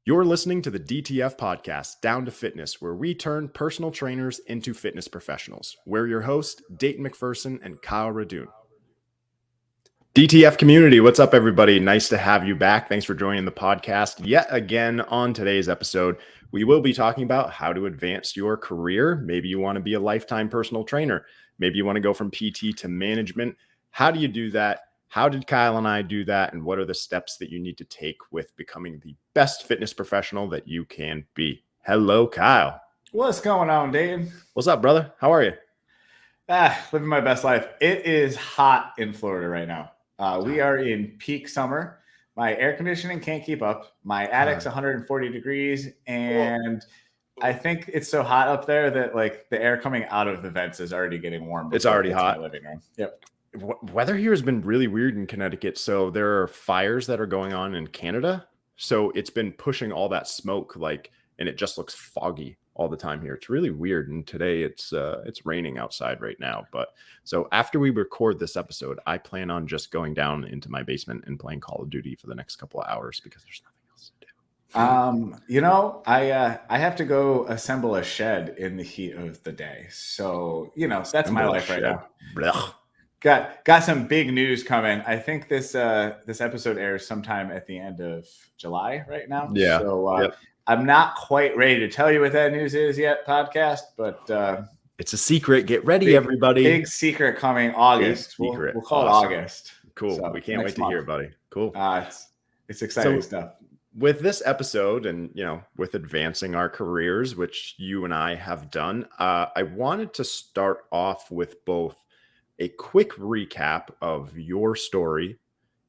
You're listening to the DTF podcast, Down to Fitness, where we turn personal trainers into fitness professionals. We're your hosts, Dayton McPherson and Kyle Radoon. DTF community, what's up, everybody? Nice to have you back. Thanks for joining the podcast yet again. On today's episode, we will be talking about how to advance your career. Maybe you want to be a lifetime personal trainer. Maybe you want to go from PT to management. How do you do that? How did Kyle and I do that? And what are the steps that you need to take with becoming the best fitness professional that you can be? Hello, Kyle. What's going on, Dayton? What's up, brother? How are you? Living my best life. It is hot in Florida right now. We are in peak summer. My air conditioning can't keep up. My attic's 140 degrees, and I think it's so hot up there that like the air coming out of the vents is already getting warm. It's already hot. My living room. Yep. Weather here has been really weird in Connecticut. So there are fires that are going on in Canada. So it's been pushing all that smoke, and it just looks foggy all the time here. It's really weird. And today it's raining outside right now. But so after we record this episode, I plan on just going down into my basement and playing Call of Duty for the next couple of hours because there's nothing else to do. I have to go assemble a shed in the heat of the day. So, that's my life right now. Blech. Got some big news coming. I think this episode airs sometime at the end of July right now. Yeah. So I'm not quite ready to tell you what that news is yet, podcast, but it's a secret. Get ready, everybody. Big secret coming August. We'll call it August. Cool. So we can't wait to hear, buddy. Cool. It's exciting stuff. With this episode and, with advancing our careers, which you and I have done, I wanted to start off with both a quick recap of your story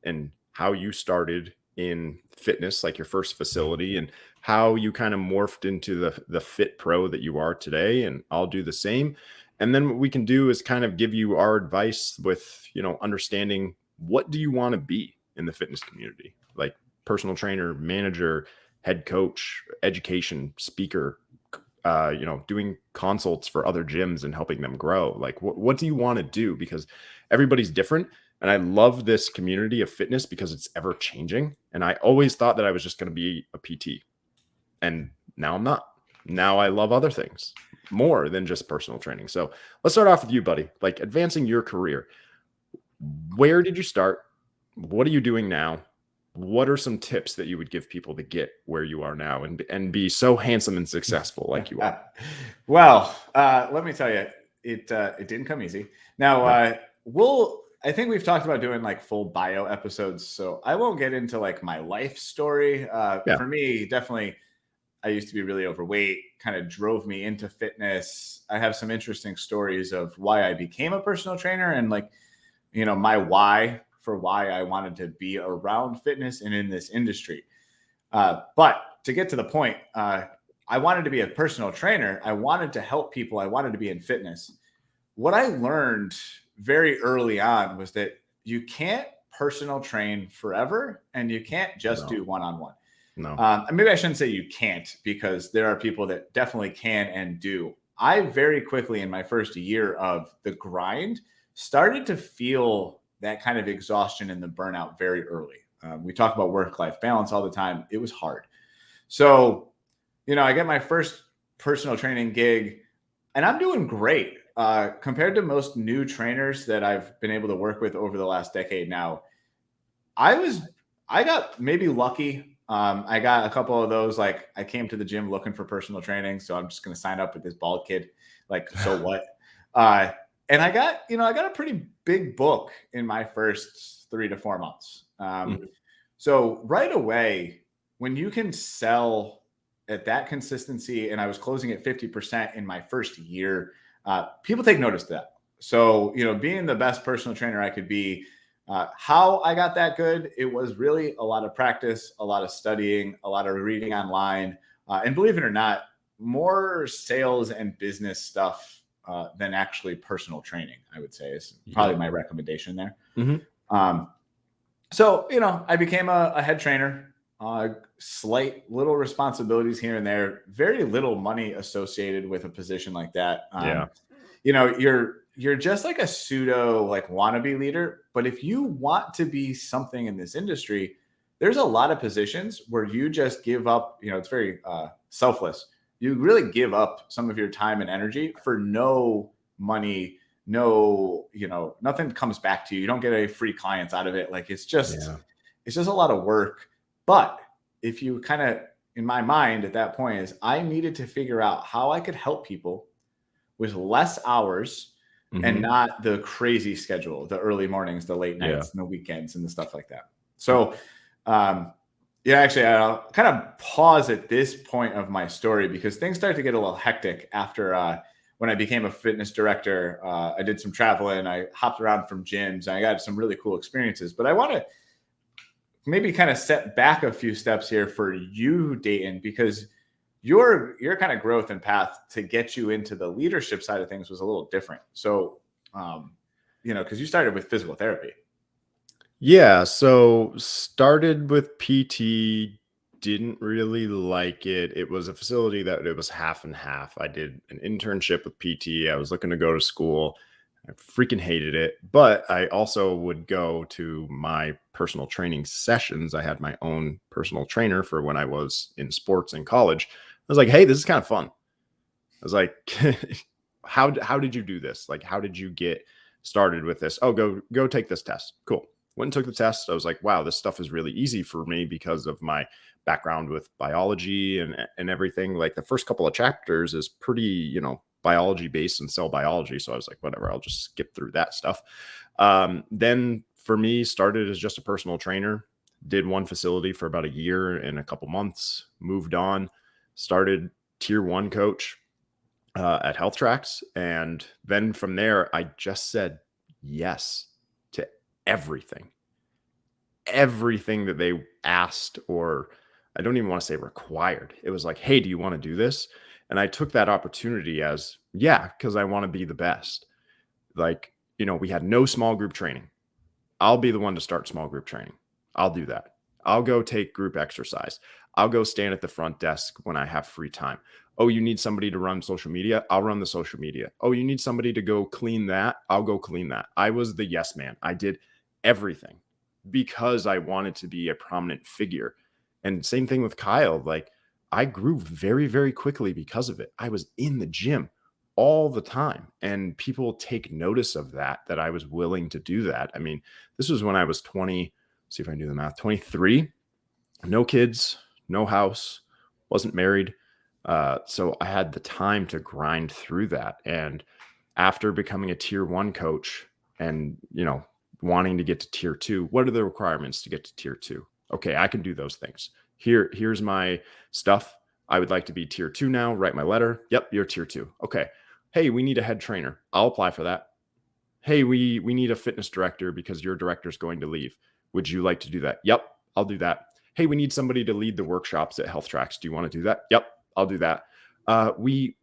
and how you started in fitness, like your first facility, and how you kind of morphed into the fit pro that you are today. And I'll do the same. And then what we can do is kind of give you our advice with, understanding what do you want to be in the fitness community, like personal trainer, manager, head coach, education, speaker, doing consults for other gyms and helping them grow. Like, what do you want to do? Because everybody's different. And I love this community of fitness because it's ever changing. And I always thought that I was just going to be a PT. And now I'm not. Now I love other things more than just personal training. So let's start off with you, buddy. Like advancing your career. Where did you start? What are you doing now? What are some tips that you would give people to get where you are now and be so handsome and successful like you are? Well, let me tell you, it didn't come easy. Now, I think we've talked about doing like full bio episodes, so I won't get into like my life story. For me, definitely, I used to be really overweight, kind of drove me into fitness. I have some interesting stories of why I became a personal trainer and my why for why I wanted to be around fitness and in this industry. But to get to the point, I wanted to be a personal trainer. I wanted to help people. I wanted to be in fitness. What I learned very early on was that you can't personal train forever and you can't just do one-on-one. No. Maybe I shouldn't say you can't, because there are people that definitely can and do. I very quickly in my first year of the grind started to feel that kind of exhaustion and the burnout very early. We talk about work-life balance all the time. It was hard. So, I get my first personal training gig and I'm doing great. Compared to most new trainers that I've been able to work with over the last decade now, I got maybe lucky. I got a couple of those, like I came to the gym looking for personal training. So I'm just going to sign up with this bald kid. Like, so what? And I got a pretty big book in my first 3 to 4 months. So right away, when you can sell at that consistency, and I was closing at 50% in my first year, people take notice to that. So, being the best personal trainer I could be, how I got that good, it was really a lot of practice, a lot of studying, a lot of reading online. And believe it or not, more sales and business stuff than actually personal training, I would say, is probably my recommendation there. So, I became a head trainer, slight little responsibilities here and there, very little money associated with a position like that. You're just like a pseudo like wannabe leader. But if you want to be something in this industry, there's a lot of positions where you just give up, it's very selfless. You really give up some of your time and energy for no money, no, nothing comes back to you. You don't get any free clients out of it. Like Yeah. it's just a lot of work. But if you kind of, in my mind at that point, is I needed to figure out how I could help people with less hours and Hmm. not the crazy schedule, the early mornings, the late Yeah. nights, and the weekends and the stuff like that. So, yeah, actually, I'll kind of pause at this point of my story because things start to get a little hectic after when I became a fitness director. I did some traveling, I hopped around from gyms, and I got some really cool experiences. But I want to maybe kind of step back a few steps here for you, Dayton, because your kind of growth and path to get you into the leadership side of things was a little different. So, because you started with physical therapy. Yeah, so started with PT, didn't really like it. It was a facility that it was half and half. I did an internship with PT. I was looking to go to school. I freaking hated it, but I also would go to my personal training sessions. I had my own personal trainer for when I was in sports in college. I was like, "Hey, this is kind of fun." I was like, how did you do this? Like, how did you get started with this? Oh, go take this test. Cool. Went and took the test. I was like, wow, this stuff is really easy for me because of my background with biology and everything. Like the first couple of chapters is pretty, biology based and cell biology. So I was like, whatever, I'll just skip through that stuff. Then for me, started as just a personal trainer, did one facility for about a year and a couple months, moved on, started tier one coach at Health Tracks. And then from there, I just said yes to everything, everything that they asked, or I don't even want to say required. It was like, hey, do you want to do this? And I took that opportunity as, yeah, because I want to be the best. Like, we had no small group training. I'll be the one to start small group training. I'll do that. I'll go take group exercise. I'll go stand at the front desk when I have free time. Oh, you need somebody to run social media? I'll run the social media. Oh, you need somebody to go clean that? I'll go clean that. I was the yes man. I did everything because I wanted to be a prominent figure. And same thing with Kyle. Like I grew very, very quickly because of it. I was in the gym all the time. And people take notice of that I was willing to do that. I mean, this was when I was 20, see if I can do the math, 23, no kids, no house, wasn't married. So I had the time to grind through that. And after becoming a tier one coach and, wanting to get to tier two, what are the requirements to get to tier two? Okay, I can do those things. Here's my stuff. I would like to be tier two now. Write my letter. Yep, you're tier two. Okay. Hey, we need a head trainer. I'll apply for that. Hey, we need a fitness director because your director's going to leave. Would you like to do that? Yep, I'll do that. Hey, we need somebody to lead the workshops at Health Tracks. Do you want to do that? Yep, I'll do that. We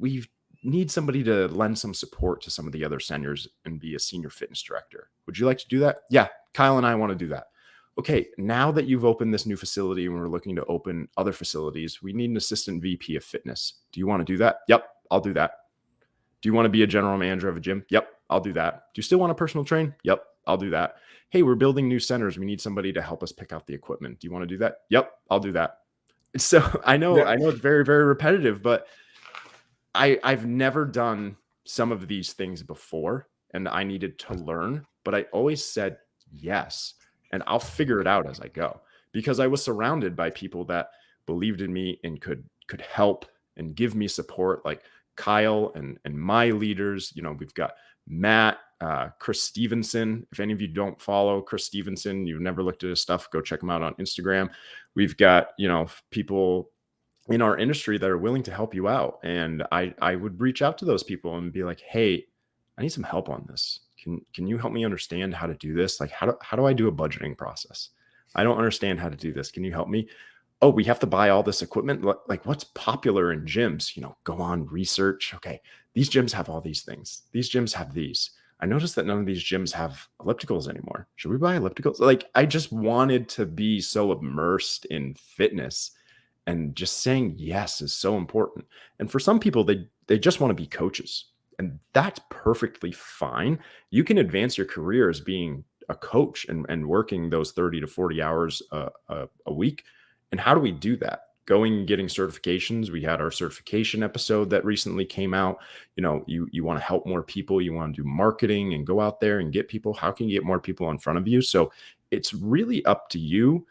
need somebody to lend some support to some of the other seniors and be a senior fitness director. Would you like to do that? Yeah, Kyle and I want to do that. Okay, now that you've opened this new facility and we're looking to open other facilities, we need an assistant VP of fitness. Do you want to do that? Yep, I'll do that. Do you want to be a general manager of a gym? Yep, I'll do that. Do you still want a personal train? Yep, I'll do that. Hey, we're building new centers. We need somebody to help us pick out the equipment. Do you want to do that? Yep, I'll do that. So Yeah. I know it's very, very repetitive, but I've never done some of these things before and I needed to learn, but I always said yes, and I'll figure it out as I go because I was surrounded by people that believed in me and could help and give me support, like Kyle and my leaders. We've got Matt, Chris Stevenson. If any of you don't follow Chris Stevenson, you've never looked at his stuff, go check him out on Instagram. We've got, people in our industry that are willing to help you out. And I would reach out to those people and be like, hey, I need some help on this. Can you help me understand how to do this? Like, how do I do a budgeting process? I don't understand how to do this. Can you help me? Oh, we have to buy all this equipment. Like what's popular in gyms? Go on, research. Okay, these gyms have all these things. These gyms have these. I noticed that none of these gyms have ellipticals anymore. Should we buy ellipticals? Like I just wanted to be so immersed in fitness, and just saying yes is so important. And for some people, they just want to be coaches, and that's perfectly fine. You can advance your career as being a coach and working those 30 to 40 hours a week. And how do we do that? Going and getting certifications. We had our certification episode that recently came out. You want to help more people, you want to do marketing and go out there and get people. How can you get more people in front of you? So it's really up to you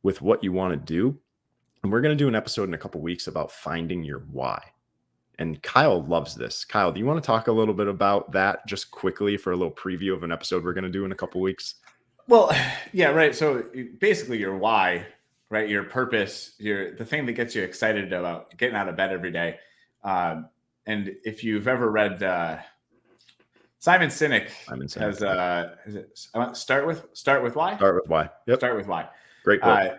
with what you want to do. And we're going to do an episode in a couple of weeks about finding your why. And Kyle loves this. Kyle, do you want to talk a little bit about that just quickly for a little preview of an episode we're going to do in a couple of weeks? Well, yeah, right. So basically your why, right? Your purpose, the thing that gets you excited about getting out of bed every day. And if you've ever read Simon Sinek has start with why. Start with why. Yep. Start with why. Great book.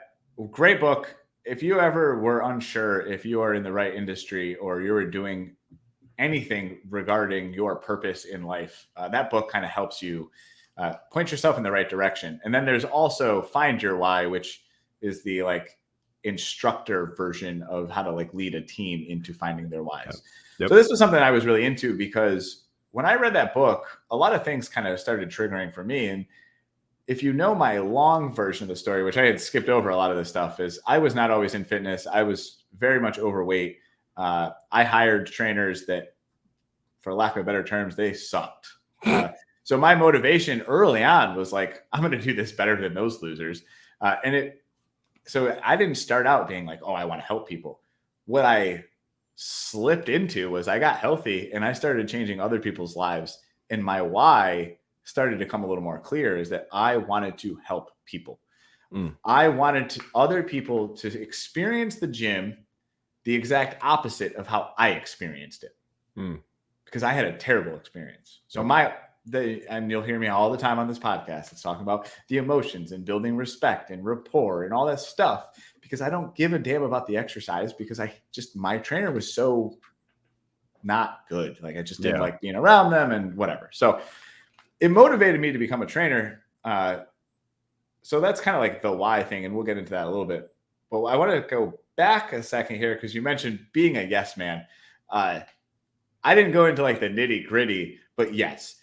Great book. If you ever were unsure if you are in the right industry or you're doing anything regarding your purpose in life, that book kind of helps you point yourself in the right direction. And then there's also Find Your Why, which is the instructor version of how to lead a team into finding their whys. Yep. So this was something I was really into because when I read that book, a lot of things kind of started triggering for me. And if you know my long version of the story, which I had skipped over a lot of this stuff, is I was not always in fitness. I was very much overweight. I hired trainers that, for lack of better terms, they sucked. So my motivation early on was I'm going to do this better than those losers. So I didn't start out being oh, I want to help people. What I slipped into was I got healthy and I started changing other people's lives. And my why started to come a little more clear, is that I wanted to help people. I wanted other people to experience the gym the exact opposite of how I experienced it. Because I had a terrible experience. So and you'll hear me all the time on this podcast, it's talking about the emotions and building respect and rapport and all that stuff, because I don't give a damn about the exercise, because my trainer was so not good. I just didn't like being around them and whatever. So it motivated me to become a trainer. So that's kind of the why thing, and we'll get into that a little bit. But I want to go back a second here, because you mentioned being a yes man. I didn't go into the nitty gritty, but yes,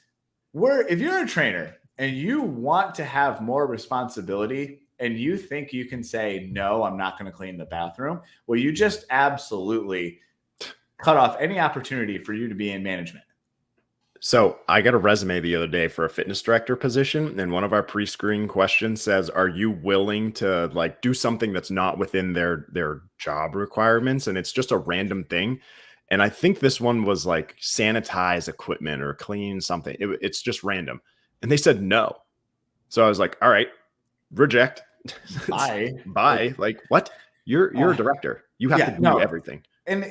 if you're a trainer and you want to have more responsibility and you think you can say, no, I'm not going to clean the bathroom, well, you just absolutely cut off any opportunity for you to be in management. So I got a resume the other day for a fitness director position, and one of our pre-screen questions says, are you willing to do something that's not within their job requirements? And it's just a random thing. And I think this one was sanitize equipment or clean something. It's just random. And they said no. So I was all right, reject. Bye. What? You're a director. You have to do everything. And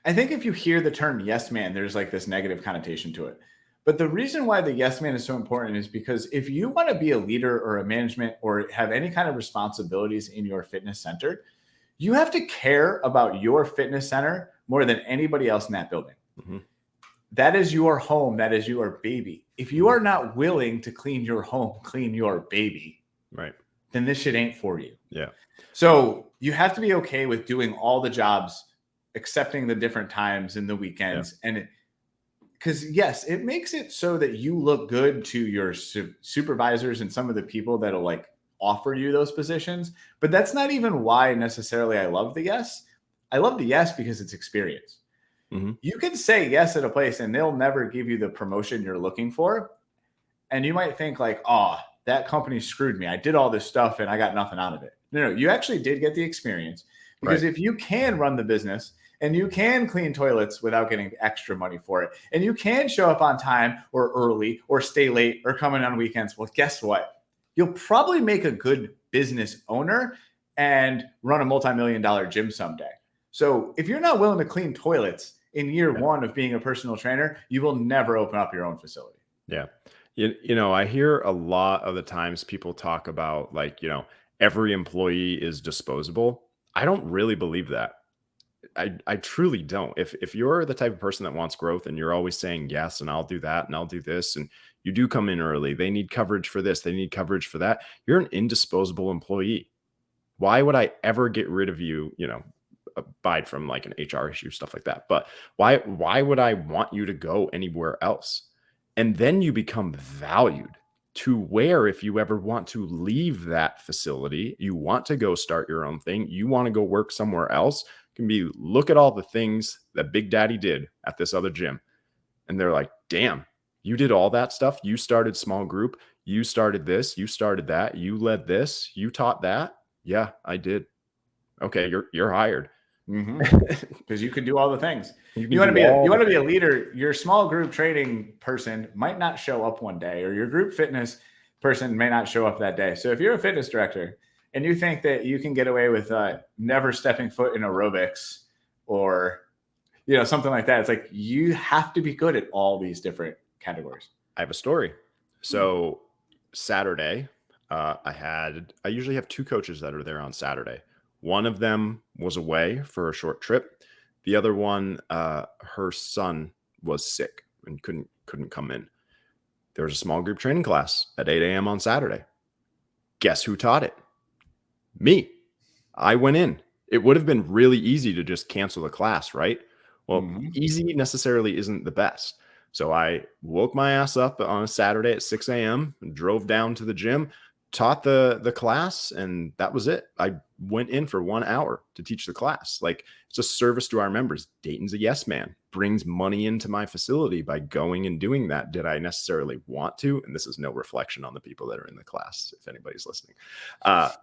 I think if you hear the term yes man, there's this negative connotation to it. But the reason why the yes man is so important is because if you want to be a leader or a management or have any kind of responsibilities in your fitness center, you have to care about your fitness center more than anybody else in that building. Mm-hmm. That is your home. That is your baby. If you are not willing to clean your home, clean your baby, right, then this shit ain't for you. Yeah. So you have to be okay with doing all the jobs, accepting the different times and the weekends. Yeah. And because yes, it makes it so that you look good to your supervisors and some of the people that'll offer you those positions. But that's not even why necessarily I love the yes. I love the yes because it's experience. Mm-hmm. You can say yes at a place and they'll never give you the promotion you're looking for. And you might think oh, that company screwed me. I did all this stuff and I got nothing out of it. No, you actually did get the experience, because if you can run the business and you can clean toilets without getting extra money for it, and you can show up on time or early or stay late or come in on weekends, well, guess what? You'll probably make a good business owner and run a multi-million-dollar gym someday. So if you're not willing to clean toilets in year one of being a personal trainer, you will never open up your own facility. Yeah. I hear a lot of the times people talk about every employee is disposable. I don't really believe that. I truly don't. If you're the type of person that wants growth and you're always saying yes, and I'll do that and I'll do this, and you do come in early, they need coverage for this, they need coverage for that, you're an indisposable employee. Why would I ever get rid of you, aside from an HR issue, stuff like that? But why would I want you to go anywhere else? And then you become valued. to where if you ever want to leave that facility, you want to go start your own thing, you want to go work somewhere else, it can be, look at all the things that Big Daddy did at this other gym. And they're like, damn, you did all that stuff. You started small group. You started this. You started that. You led this. You taught that. Yeah, I did. Okay, you're hired. Because you can do all the things. You want to be a leader. Your small group training person might not show up one day, or your group fitness person may not show up that day. So if you're a fitness director and you think that you can get away with never stepping foot in aerobics or something like that, it's like you have to be good at all these different categories. I have a story. So Saturday, I usually have 2 coaches that are there on Saturday. One of them was away for a short trip. The other one, her son was sick and couldn't come in. There was a small group training class at 8 a.m. on Saturday. Guess who taught it? Me. I went in. It would have been really easy to just cancel the class, right? Well, easy necessarily isn't the best. So I woke my ass up on a Saturday at 6 a.m. and drove down to the gym, taught the class, and that was it. I went in for 1 hour to teach the class. Like, it's a service to our members. Dayton's a yes man, brings money into my facility by going and doing that. Did I necessarily want to? And this is no reflection on the people that are in the class, if anybody's listening.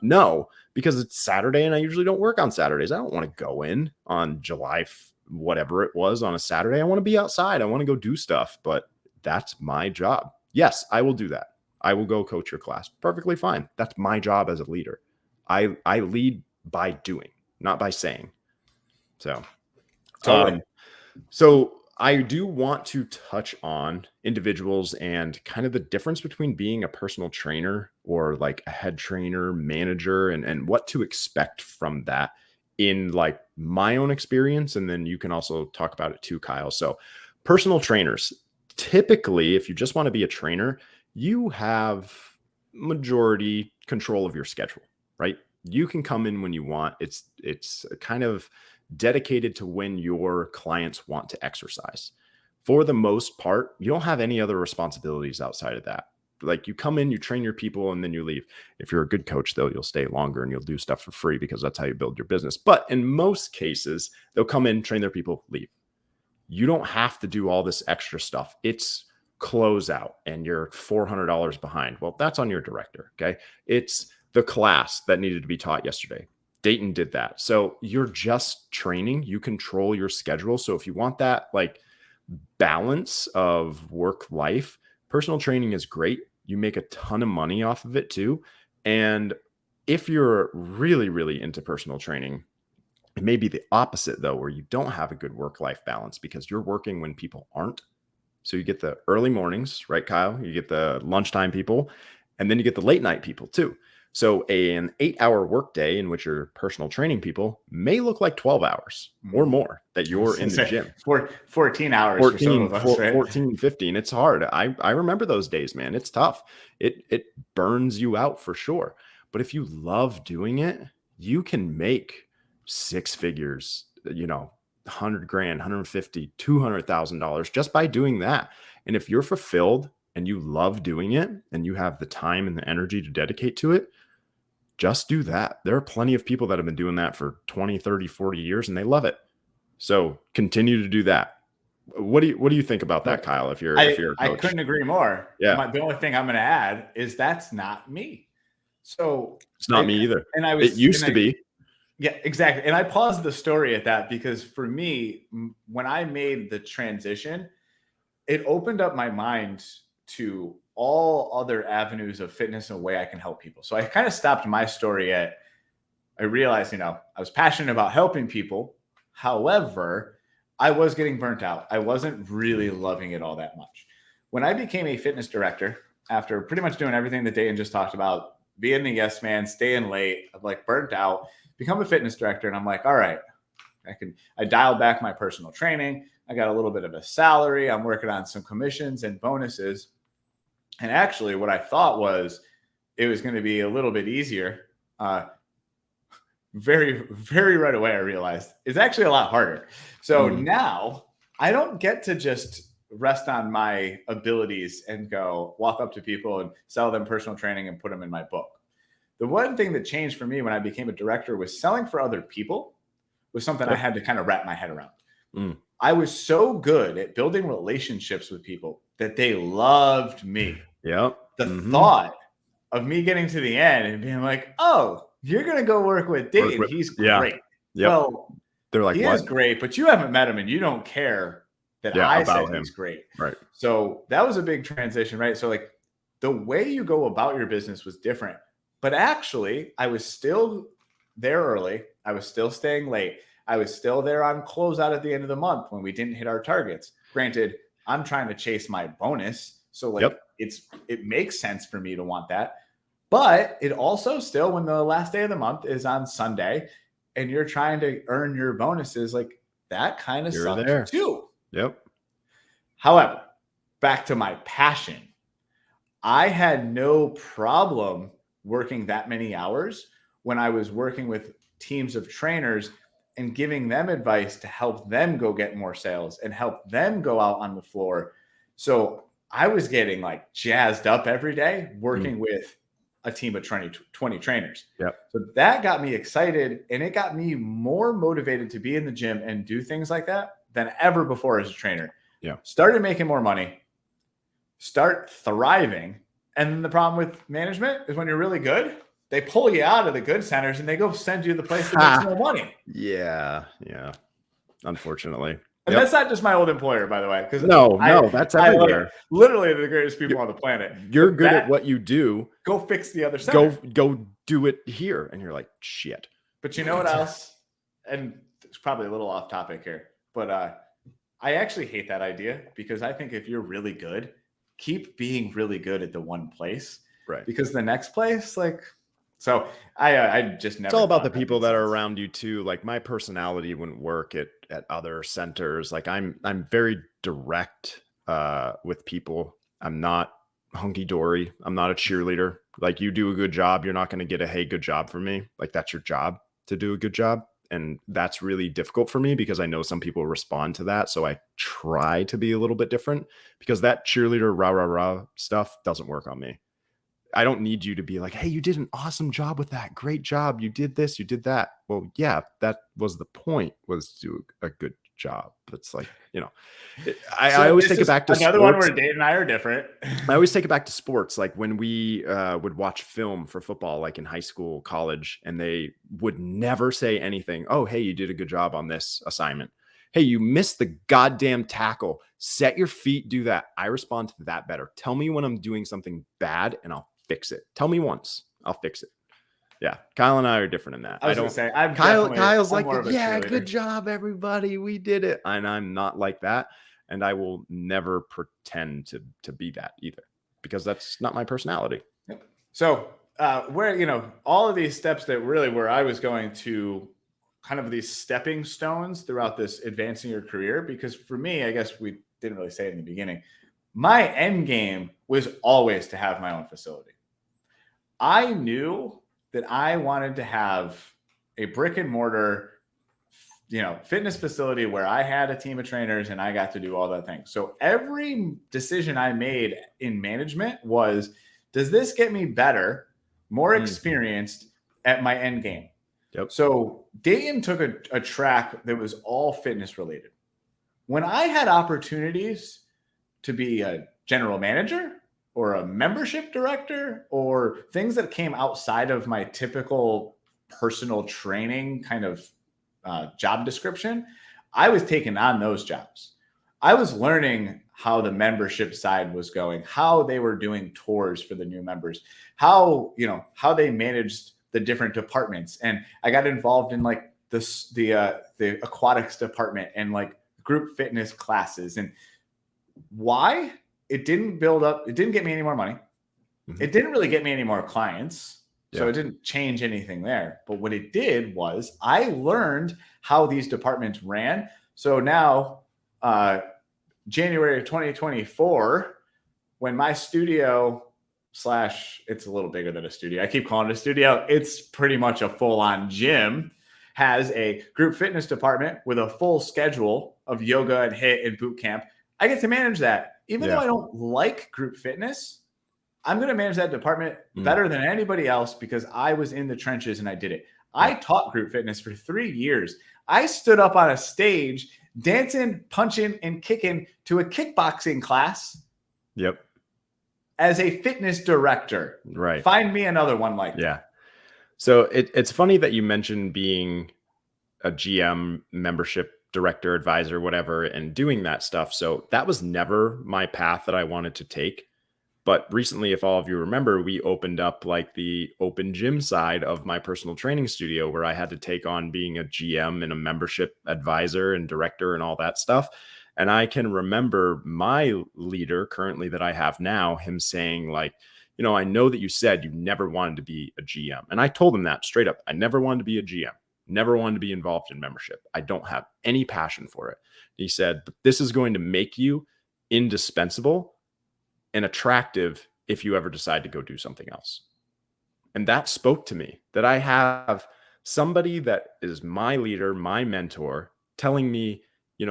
No, because it's Saturday and I usually don't work on Saturdays. I don't want to go in on July whatever it was on a Saturday. I want to be outside. I want to go do stuff, but that's my job. Yes, I will do that. I will go coach your class. Perfectly fine. That's my job as a leader. I lead by doing, not by saying. So, totally. So I do want to touch on individuals and kind of the difference between being a personal trainer or like a head trainer, manager, and what to expect from that in like my own experience. And then you can also talk about it too, Kyle. So personal trainers, typically, if you just want to be a trainer, you have majority control of your schedule, right? You can come in when you want. It's kind of dedicated to when your clients want to exercise. For the most part, you don't have any other responsibilities outside of that. Like, you come in, you train your people, and then you leave. If you're a good coach, though, you'll stay longer and you'll do stuff for free because that's how you build your business. But in most cases, they'll come in, train their people, leave. You don't have to do all this extra stuff. It's close out and you're $400 behind. Well, that's on your director. Okay. It's the class that needed to be taught yesterday. Dayton did that. So you're just training. You control your schedule. So if you want that like balance of work life, personal training is great. You make a ton of money off of it too. And if you're really, really into personal training, it may be the opposite though, where you don't have a good work-life balance because you're working when people aren't. So you get the early mornings, right, Kyle? You get the lunchtime people, and then you get the late night people too. So an 8-hour workday in which your personal training people may look like 12 hours or more that you're in the gym. 14 hours 14, for some of us, right? 14, 15. It's hard. I remember those days, man. It's tough. It burns you out for sure. But if you love doing it, you can make 6 figures, $100,000, $150,000, $200,000 just by doing that. And if you're fulfilled and you love doing it and you have the time and the energy to dedicate to it, just do that. There are plenty of people that have been doing that for 20, 30, 40 years and they love it. So continue to do that. What do you think about that, Kyle? If you're a coach? I couldn't agree more. Yeah. The only thing I'm going to add is that's not me. So it's not me either. And it used to be. Yeah, exactly. And I paused the story at that because for me, when I made the transition, it opened up my mind to all other avenues of fitness and a way I can help people. So I kind of stopped my story at, I realized, I was passionate about helping people. However, I was getting burnt out. I wasn't really loving it all that much. When I became a fitness director, after pretty much doing everything that Dayton just talked about, being the yes man, staying late, I'm like burnt out, become a fitness director. And I'm like, all right, I dialed back my personal training. I got a little bit of a salary. I'm working on some commissions and bonuses. And actually what I thought was it was going to be a little bit easier. Very, very right away, I realized it's actually a lot harder. So now I don't get to just rest on my abilities and go walk up to people and sell them personal training and put them in my book. The one thing that changed for me when I became a director was selling for other people was something I had to kind of wrap my head around. I was so good at building relationships with people that they loved me. Yep. The thought of me getting to the end and being like, oh, you're going to go work with Dayton. He's great. Yep. Well, they're like, he is great, but you haven't met him and you don't care that I said he's great. Right. So that was a big transition, right? So like the way you go about your business was different, but actually I was still there early. I was still staying late. I was still there on closeout at the end of the month when we didn't hit our targets. Granted, I'm trying to chase my bonus. So like it makes sense for me to want that. But it also still, when the last day of the month is on Sunday and you're trying to earn your bonuses, like that kind of sucks there too. Yep. However, back to my passion. I had no problem working that many hours when I was working with teams of trainers and giving them advice to help them go get more sales and help them go out on the floor. So I was getting like jazzed up every day working with a team of 20 trainers. Yep. So that got me excited and it got me more motivated to be in the gym and do things like that than ever before as a trainer. Yeah. Started making more money, start thriving. And then the problem with management is when you're really good, they pull you out of the good centers and they go send you the place that makes more money. Yeah. Yeah. Unfortunately. And that's not just my old employer, by the way. Because no, that's everywhere. Literally the greatest people on the planet. You're good at what you do. Go fix the other side. Go do it here. And you're like, shit. But you know what else? And it's probably a little off topic here. But I actually hate that idea because I think if you're really good, keep being really good at the one place. Right. Because the next place, like... So I just never. It's all about the people that are around you too. Like my personality wouldn't work at other centers. Like I'm very direct with people. I'm not hunky dory. I'm not a cheerleader. Like you do a good job, you're not going to get a hey good job from me. Like that's your job to do a good job, and that's really difficult for me because I know some people respond to that. So I try to be a little bit different because that cheerleader rah rah rah stuff doesn't work on me. I don't need you to be like, hey, you did an awesome job with that. Great job. You did this, you did that. Well, yeah, that was the point, was to do a good job. It's like, I always take it back to another sports. One where Dave and I are different. I always take it back to sports. Like when we would watch film for football, like in high school, college, and they would never say anything. Oh, hey, you did a good job on this assignment. Hey, you missed the goddamn tackle. Set your feet, do that. I respond to that better. Tell me when I'm doing something bad and I'll fix it. Tell me once, I'll fix it. Yeah, Kyle and I are different in that. I was gonna say, Kyle's like, yeah, good job, everybody, we did it. And I'm not like that, and I will never pretend to be that either, because that's not my personality. So, where all of these steps that really where I was going to kind of these stepping stones throughout this advancing your career, because for me, I guess we didn't really say it in the beginning. My end game was always to have my own facility. I knew that I wanted to have a brick and mortar, fitness facility where I had a team of trainers and I got to do all that thing. So every decision I made in management was, does this get me better, more experienced at my end game? Yep. So Dayton took a track that was all fitness related. When I had opportunities to be a general manager or a membership director or things that came outside of my typical personal training kind of job description, I was taking on those jobs. I was learning how the membership side was going, how they were doing tours for the new members, how they managed the different departments. And I got involved in like the aquatics department and like group fitness classes. And why? It didn't build up. It didn't get me any more money. Mm-hmm. It didn't really get me any more clients. So it didn't change anything there. But what it did was I learned how these departments ran. So now, January of 2024, when my studio / it's a little bigger than a studio. I keep calling it a studio. It's pretty much a full-on gym, has a group fitness department with a full schedule of yoga and HIIT and boot camp. I get to manage that. Even though Yeah. I don't like group fitness, I'm going to manage that department Mm. better than anybody else because I was in the trenches and I did it. Yeah. I taught group fitness for 3 years. I stood up on a stage dancing, punching, and kicking to a kickboxing class Yep. as a fitness director. Right. Find me another one like Yeah. that. So it's funny that you mentioned being a GM, membership director, advisor, whatever, and doing that stuff. So that was never my path that I wanted to take. But recently, if all of you remember, we opened up like the open gym side of my personal training studio where I had to take on being a GM and a membership advisor and director and all that stuff. And I can remember my leader currently that I have now, him saying like, I know that you said you never wanted to be a GM. And I told him that straight up. I never wanted to be a GM, never wanted to be involved in membership. I don't have any passion for it. He said, but this is going to make you indispensable and attractive if you ever decide to go do something else. And that spoke to me that I have somebody that is my leader, my mentor, telling me,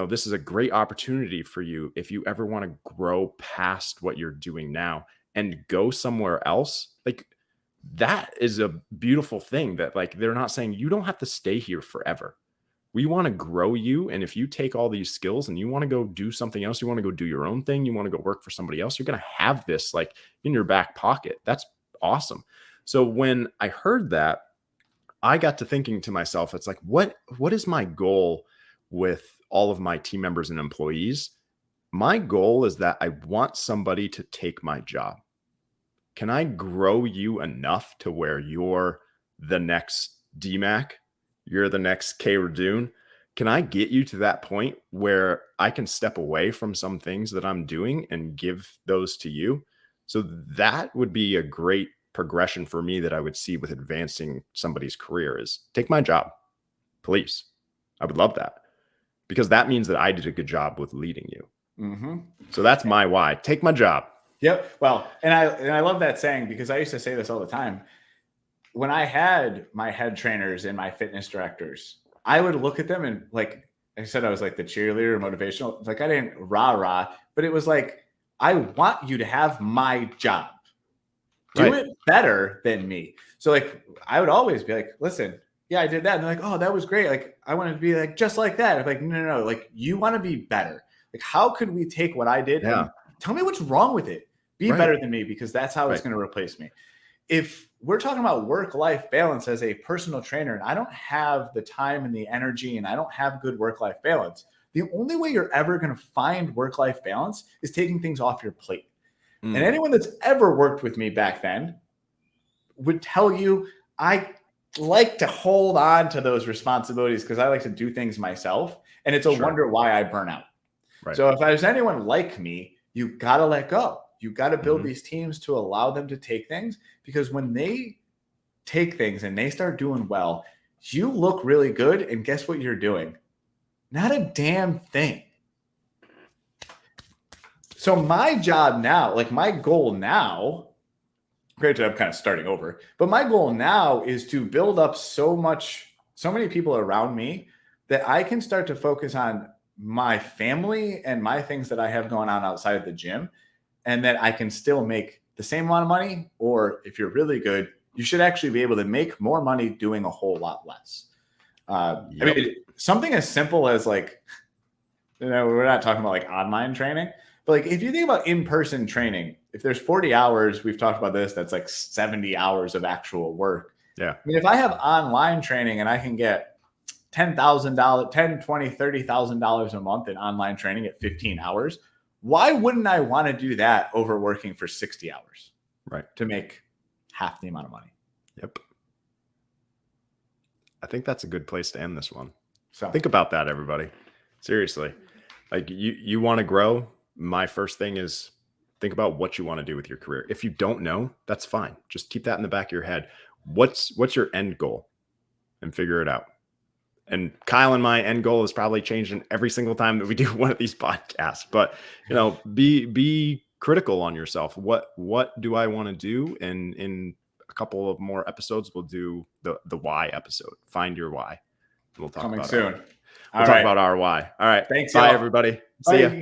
this is a great opportunity for you if you ever want to grow past what you're doing now and go somewhere else. Like that is a beautiful thing that like they're not saying you don't have to stay here forever. We want to grow you. And if you take all these skills and you want to go do something else, you want to go do your own thing, you want to go work for somebody else, you're going to have this like in your back pocket. That's awesome. So when I heard that, I got to thinking to myself, it's like, what is my goal with all of my team members and employees? My goal is that I want somebody to take my job. Can I grow you enough to where you're the next DMAC? You're the next K Radoon. Can I get you to that point where I can step away from some things that I'm doing and give those to you? So that would be a great progression for me that I would see with advancing somebody's career is take my job, please. I would love that because that means that I did a good job with leading you. Mm-hmm. So that's my why. Take my job. Yep. Well, and I love that saying because I used to say this all the time. When I had my head trainers and my fitness directors, I would look at them and like I said, I was like the cheerleader, motivational. Like I didn't rah, but it was like, I want you to have my job. Do it better than me. So like, I would always be like, listen, yeah, I did that. And they're like, oh, that was great. Like, I wanted to be like, just like that. I'm like, no. Like you want to be better. Like, how could we take what I did and tell me what's wrong with it? Be better than me because that's how it's going to replace me. If we're talking about work-life balance as a personal trainer and I don't have the time and the energy and I don't have good work-life balance, the only way you're ever going to find work-life balance is taking things off your plate. And anyone that's ever worked with me back then would tell you I like to hold on to those responsibilities because I like to do things myself. And it's a wonder why I burn out. So if there's anyone like me, you got to let go. You got to build these teams to allow them to take things because when they take things and they start doing well, you look really good. And guess what you're doing? Not a damn thing. So my job now, like my goal now, granted, I'm kind of starting over, but my goal now is to build up so many people around me that I can start to focus on my family and my things that I have going on outside of the gym. And that I can still make the same amount of money, or if you're really good, you should actually be able to make more money doing a whole lot less. I mean, something as simple as like, we're not talking about like online training, but like if you think about in-person training, if there's 40 hours, we've talked about this, that's like 70 hours of actual work. Yeah. I mean, if I have online training and I can get $10,000, $10, $20, $30,000 a month in online training at 15 hours, why wouldn't I want to do that over working for 60 hours? To make half the amount of money. Yep. I think that's a good place to end this one. So think about that, everybody. Seriously. Like you want to grow. My first thing is think about what you want to do with your career. If you don't know, that's fine. Just keep that in the back of your head. What's your end goal? And figure it out. And Kyle and my end goal is probably changing every single time that we do one of these podcasts. But be critical on yourself. What do I want to do? And in a couple of more episodes, we'll do the why episode. Find your why. We'll talk coming about soon. We'll talk about our why. All right. Thanks. Bye, everybody. See ya.